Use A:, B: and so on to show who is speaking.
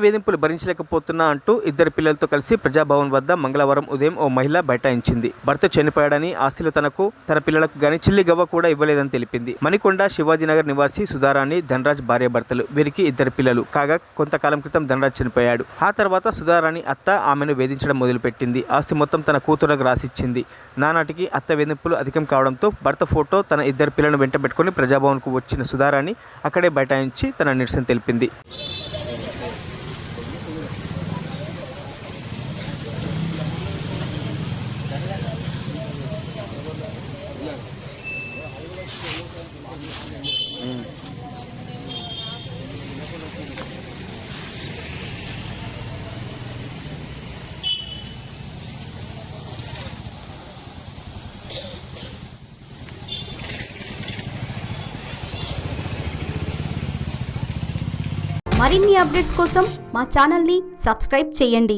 A: వేధింపులు భరించలేకపోతున్నా అంటూ ఇద్దరు పిల్లలతో కలిసి ప్రజాభవన్ వద్ద మంగళవారం ఉదయం ఓ మహిళ బైఠాయించింది. భర్త చనిపోయాడని, ఆస్తులు తనకు తన పిల్లలకు గాని చిల్లి గవ్వ కూడా ఇవ్వలేదని తెలిపింది. మణికొండ శివాజీనగర్ నివాసి సుధారాణి, ధనరాజ్ భార్యాభర్తలు. వీరికి ఇద్దరు పిల్లలు కాగా కొంతకాలం క్రితం ధనరాజ్ చనిపోయాడు. ఆ తర్వాత సుధారాణి అత్త ఆమెను వేధించడం మొదలుపెట్టింది. ఆస్తి మొత్తం తన కూతురుకు రాసిచ్చింది. నానాటికి అత్త వేధింపులు అధికం కావడంతో భర్త ఫోటో, తన ఇద్దరు పిల్లలను వెంటబెట్టుకుని ప్రజాభవన్కు వచ్చిన సుధారాణి అక్కడే బైఠాయించి తన నిరసన తెలిపింది.
B: మరిన్ని అప్డేట్స్ కోసం మా ఛానల్ని సబ్స్క్రైబ్ చేయండి.